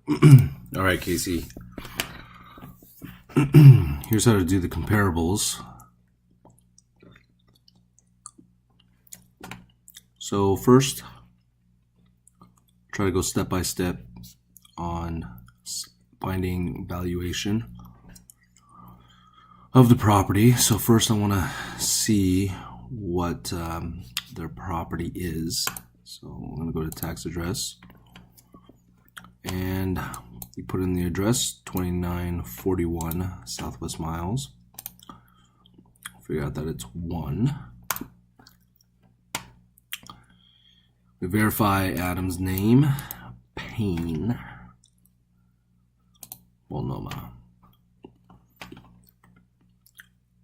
All right, Casey. Here's how to do the comparables. So first, try to go step by step on finding valuation of the property. So first I want to see what their property is. So I'm going to go to tax address and you put in the address 2941 Southwest Miles. Figure out that it's 1. We verify Adam's name, Payne, Multnomah.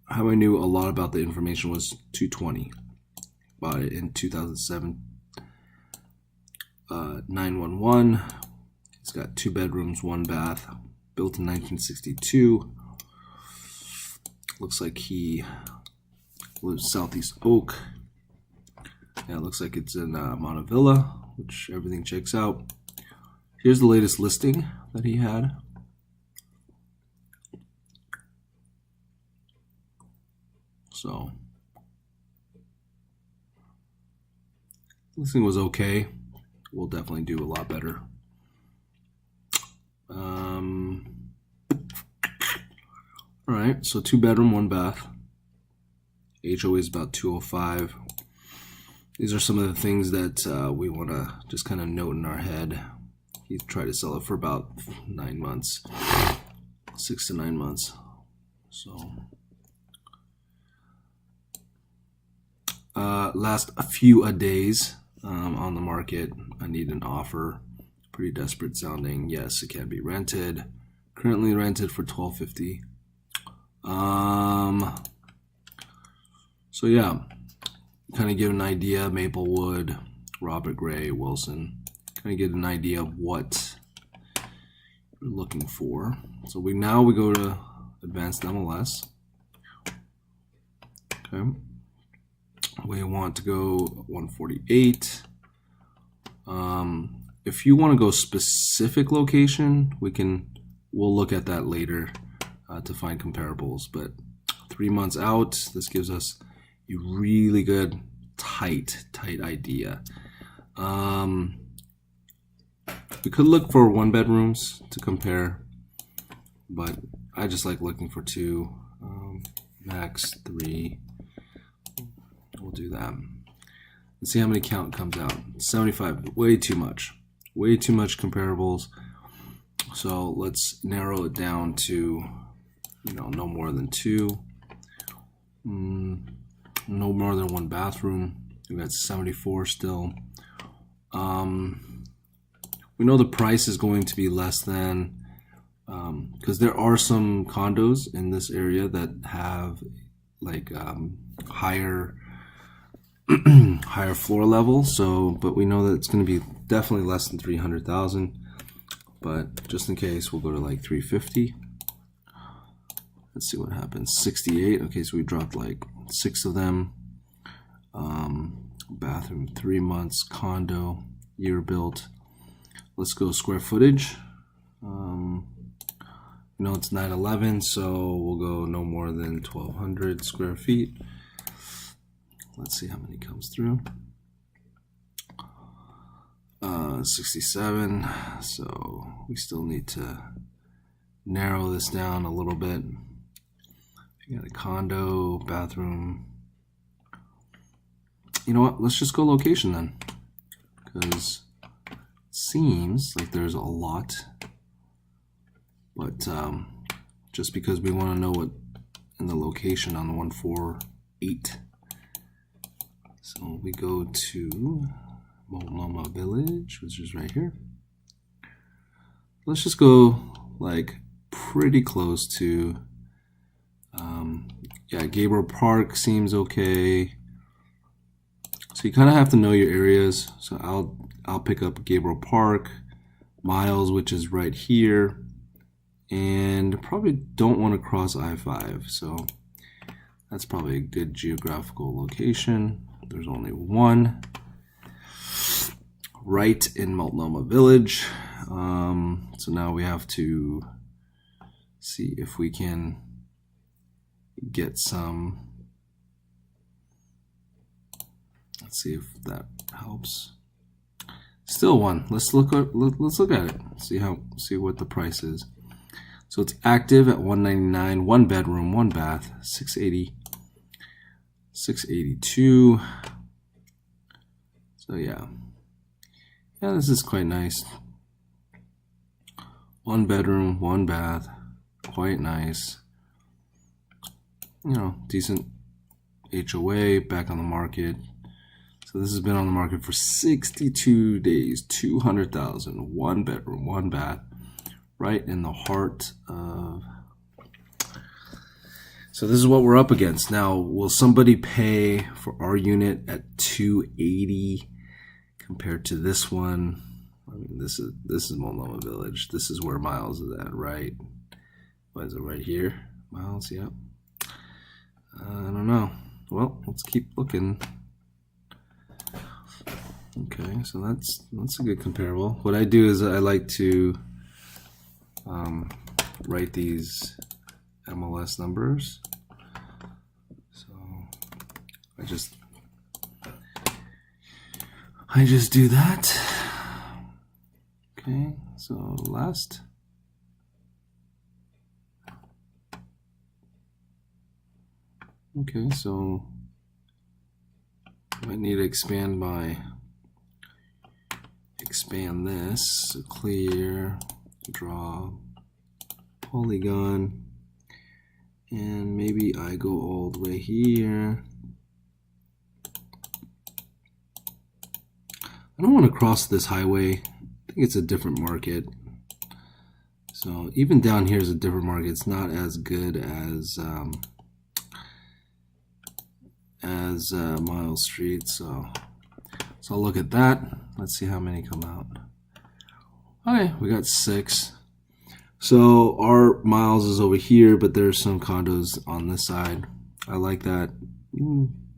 How I knew a lot about the information was 220. Bought it in 2007. 911. It's got 2 bedrooms, 1 bath. Built in 1962. Looks like he lives Southeast Oak. Yeah, it looks like it's in Montevilla, which everything checks out. Here's the latest listing that he had. So, listing was okay. We'll definitely do a lot better. All right, so 2 bedroom, 1 bath. HOA is about 205. These are some of the things that we want to just kind of note in our head. He tried to sell it for about 9 months, 6 to 9 months. So, last a few days on the market. I need an offer. Pretty desperate sounding. Yes, it can be rented. Currently rented for $12.50. So yeah, kind of give an idea. Maplewood, Robert Gray, Wilson. Kind of get an idea of what we're looking for. So we go to advanced MLS. Okay. We want to go 148. If you want to go specific location, we'll look at that later to find comparables. But 3 months out, this gives us a really good tight idea. We could look for 1 bedrooms to compare, but I just like looking for 2, max 3. We'll do that. Let's see how many count comes out. 75, way too much. Way too much comparables. So let's narrow it down to, no more than 2. No more than 1 bathroom. We got 74 still. We know the price is going to be less than, because there are some condos in this area that have like higher floor level. So, but we know that it's going to be definitely less than 300,000. But just in case, we'll go to like 350. Let's see what happens. 68. Okay, so we dropped like 6 of them. Bathroom 3 months, condo, year built. Let's go square footage. It's 911, so we'll go no more than 1,200 square feet. Let's see how many comes through. 67. So we still need to narrow this down a little bit. You got a condo, bathroom. You know what? Let's just go location then, because it seems like there's a lot. But just because we want to know what in the location on the 148. So we go to Multnomah Village, which is right here. Let's just go like pretty close to, Gabriel Park seems okay. So you kind of have to know your areas. So I'll pick up Gabriel Park, Miles, which is right here, and probably don't want to cross I-5. So that's probably a good geographical location. There's only 1 right in Multnomah Village. So now we have to see if we can get some. Let's see if that helps. Still one. Let's look at it. See what the price is. So it's active at $199, 1 bedroom, 1 bath, $680, $682. So yeah, this is quite nice. 1 bedroom, 1 bath, quite nice. You know, decent HOA, back on the market. So this has been on the market for 62 days, 200,000, 1 bedroom, 1 bath, right in the heart of. So this is what we're up against. Now, will somebody pay for our unit at 280 compared to this one? I mean, this is Multnomah Village. This is where Miles is at, right? What is it, right here? Miles, yep. I don't know. Well, let's keep looking. Okay, so that's a good comparable. What I do is I like to write these MLS numbers. So I just do that. Okay, so last. Okay, so I need to expand this. So clear, draw, polygon, and maybe I go all the way here. I don't want to cross this highway. I think it's a different market. So even down here is a different market. It's not as good as Miles Street. So I'll look at that. Let's see how many come out. Okay, we got 6. So our Miles is over here, but there's some condos on this side. I like that.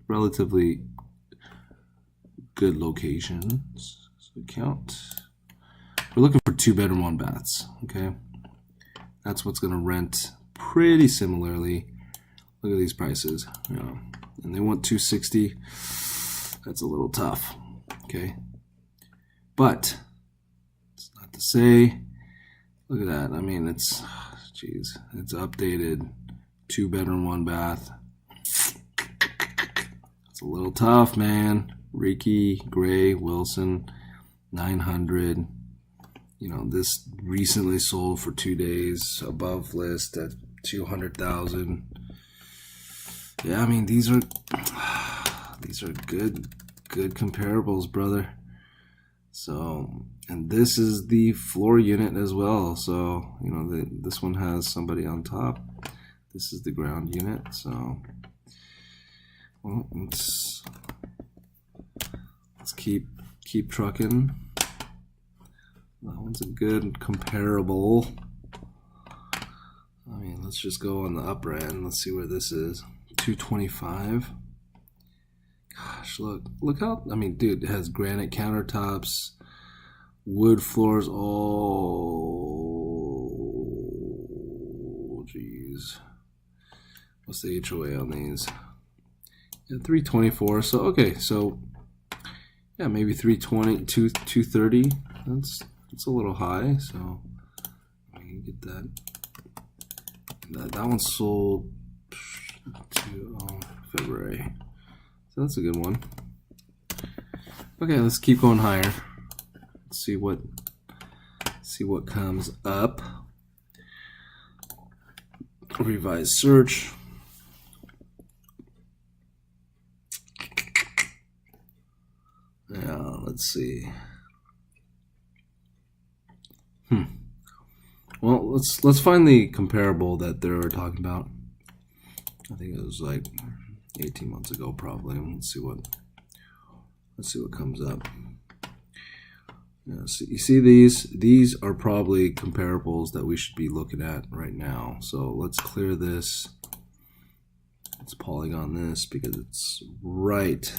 Relatively good locations. So count. We're looking for 2 bedroom, 1 baths. Okay, that's what's gonna rent pretty similarly. Look at these prices. And they want 260. That's a little tough. Okay, but it's not to say. Look at that. I mean, it's updated. 2 bedroom, 1 bath. It's a little tough, man. Ricky, Gray, Wilson, 900. You know, this recently sold for 2 days, above list at 200,000. Yeah, I mean, these are good comparables, brother. So, and this is the floor unit as well. So, you know, this one has somebody on top. This is the ground unit. So, well, let's keep trucking. That one's a good comparable. I mean, let's just go on the upper end. Let's see where this is. 225. Gosh, look how, I mean, dude, it has granite countertops, wood floors. Oh, geez. What's the HOA on these? Yeah, 324. So, okay, so, yeah, maybe 320, 230. That's a little high, so I can get that. That one sold to February. So that's a good one. Okay, let's keep going higher. Let's see what comes up. Revise search. Yeah, let's see. Well, let's find the comparable that they were talking about. I think it was like 18 months ago, probably. Let's see what comes up. Yeah, so you see these are probably comparables that we should be looking at right now. So let's clear this. Let's polygon this because it's right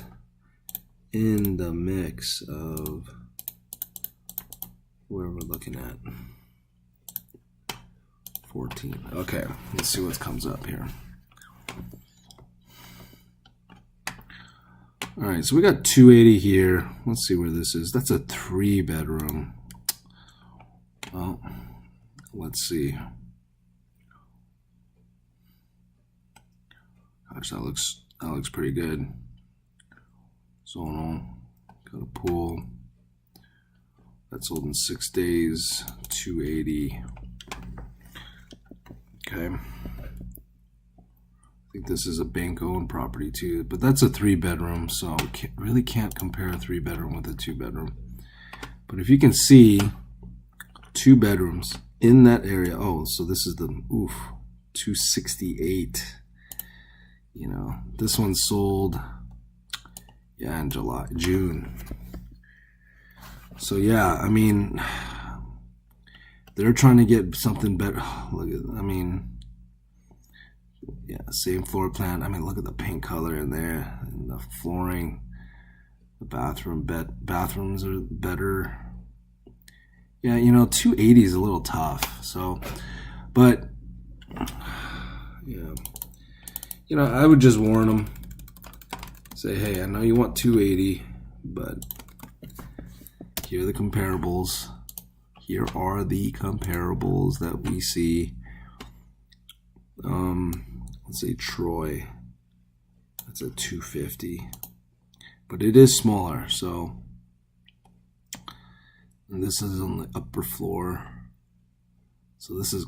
in the mix of where we're looking at. 14. Okay, let's see what comes up here. All right, so we got 280 here. Let's see where this is. That's a 3-bedroom. Well, let's see. Gosh, that looks pretty good. Zonal, got a pool. That sold in 6 days. 280. Okay. I think this is a bank-owned property too, but that's a 3-bedroom, so really can't compare a 3-bedroom with a 2-bedroom. But if you can see 2 bedrooms in that area, oh, so this is the 268. You know, this one sold, yeah, in June. So yeah, I mean, they're trying to get something better. Look at, I mean, yeah, same floor plan. I mean, look at the paint color in there, and the flooring, the bathrooms are better. Yeah, you know, 280 is a little tough. So, but yeah, you know, I would just warn them. Say, hey, I know you want 280, but here are the comparables. Here are the comparables that we see. Let's say Troy. That's a 250, but it is smaller. So, and this is on the upper floor. So this is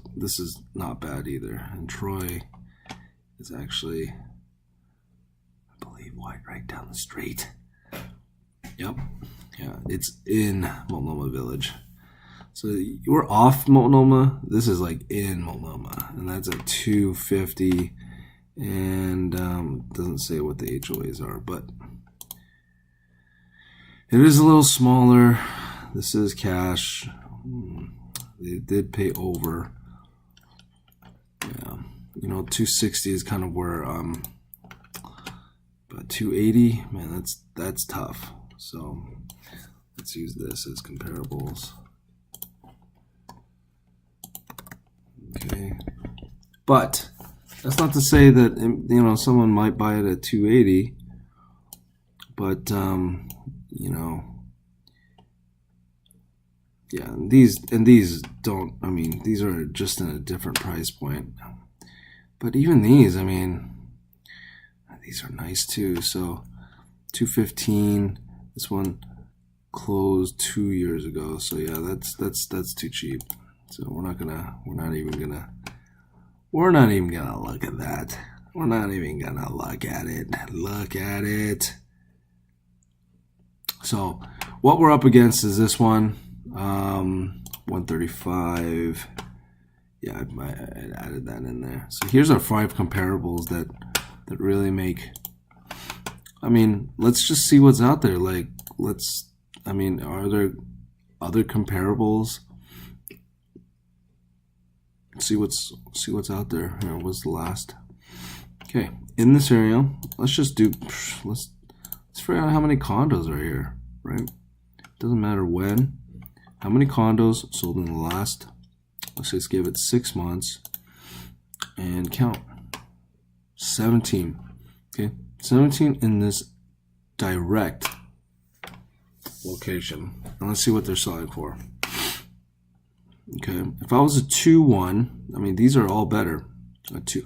not bad either. And Troy is actually, I believe, right down the street. Yep. Yeah, it's in Multnomah Village. So you're off Multnomah. This is like in Multnomah, and that's at 250. And doesn't say what the HOAs are, but it is a little smaller. This is cash. They did pay over. Yeah, you know, 260 is kind of where but 280, man, that's tough. So let's use this as comparables. Okay, but that's not to say that, you know, someone might buy it at 280, but you know, yeah, these don't, I mean, these are just in a different price point. But even these, I mean, these are nice too. So 215, this one closed 2 years ago. So yeah, that's too cheap. So we're not even gonna look at that. We're not even gonna look at it. Look at it. So what we're up against is this one, 135. Yeah, I added that in there. So here's our 5 comparables that really make. I mean, let's just see what's out there. Like, I mean, are there other comparables? See what's out there. Here, what's the last? Okay, in this area, let's figure out how many condos are here, right? Doesn't matter when. How many condos sold in the last? Let's just give it 6 months and count. 17. Okay, 17 in this direct location. And let's see what they're selling for. Okay, if I was a 2-1, I mean, these are all better.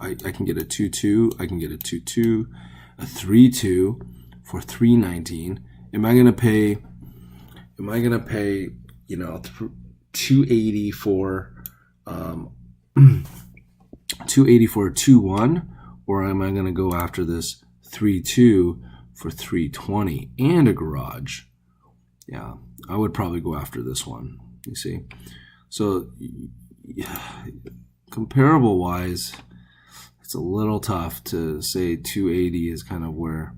I can get a 2-2, I can get a 2-2, a 3-2 for $319. Am I gonna pay, you know, $280 for 280 for a 2-1, or am I gonna go after this 3-2 for $320 and a garage? Yeah, I would probably go after this one. You see, so yeah, comparable wise, it's a little tough to say 280 is kind of where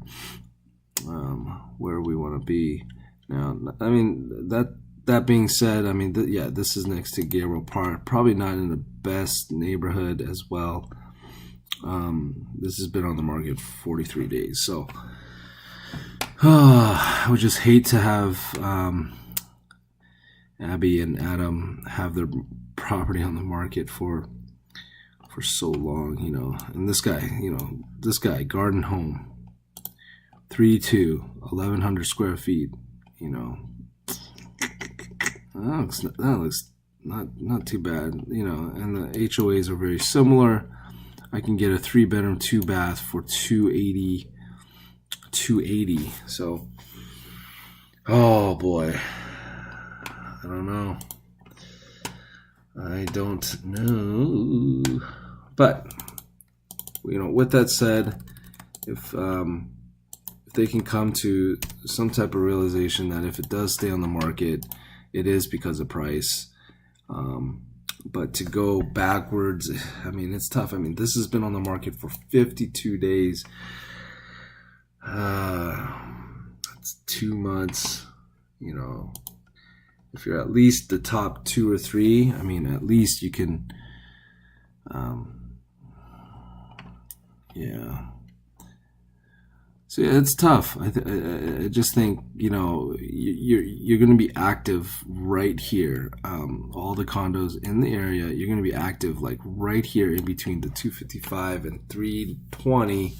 we want to be. Now, I mean, that being said, I mean, yeah, this is next to Gabriel Park, probably not in the best neighborhood as well. This has been on the market for 43 days, so I would just hate to have Abby and Adam have their property on the market for so long, you know. And this guy, Garden Home, 3-2, 1,100 square feet, you know. That looks not too bad, you know. And the HOAs are very similar. I can get a 3-bedroom, 2-bath for $280. So, oh boy, I don't know. But you know, with that said, if they can come to some type of realization that if it does stay on the market, it is because of price. But to go backwards, I mean, it's tough. I mean, this has been on the market for 52 days. That's 2 months. You know, if you're at least the top 2 or 3, I mean, at least you can, yeah. So yeah, it's tough. I just think, you know, you're going to be active right here. All the condos in the area, you're going to be active like right here in between the 255 and 320.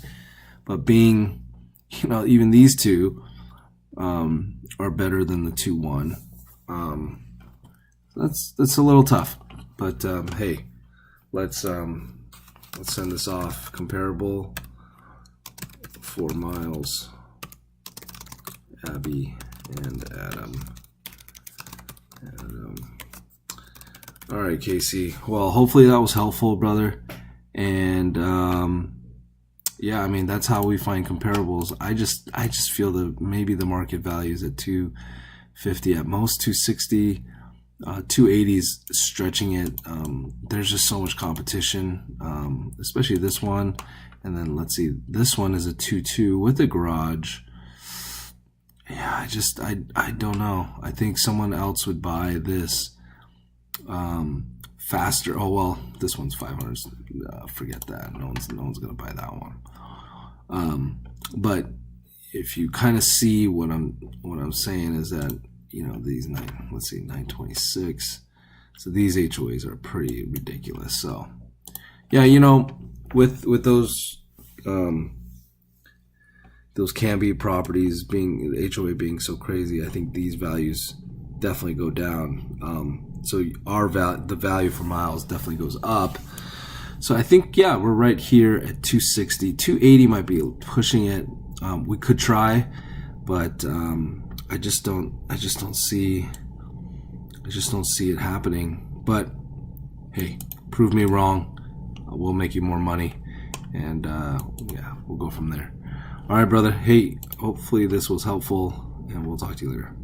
But being, you know, even these two are better than the 2-1. That's a little tough. But hey, let's send this off. Comparable. 4 miles, Abby and Adam. All right, Casey. Well, hopefully that was helpful, brother. And yeah, I mean, that's how we find comparables. I just feel that maybe the market value is at 250 at most, 260, 280 is stretching it. There's just so much competition, especially this one. And then let's see, this one is a 2.2 with a garage. Yeah, I don't know. I think someone else would buy this faster. Oh well, this one's 500. Forget that. No one's gonna buy that one. But if you kind of see what I'm saying is that, you know, these 926. So these HOAs are pretty ridiculous. So yeah, you know, with those Canby properties being, the HOA being so crazy, I think these values definitely go down. So the value for miles definitely goes up. So I think, yeah, we're right here at 260. 280 might be pushing it. We could try, but I just don't see it happening. But hey, prove me wrong. We'll make you more money, and yeah, we'll go from there. All right, brother. Hey, hopefully this was helpful, and we'll talk to you later.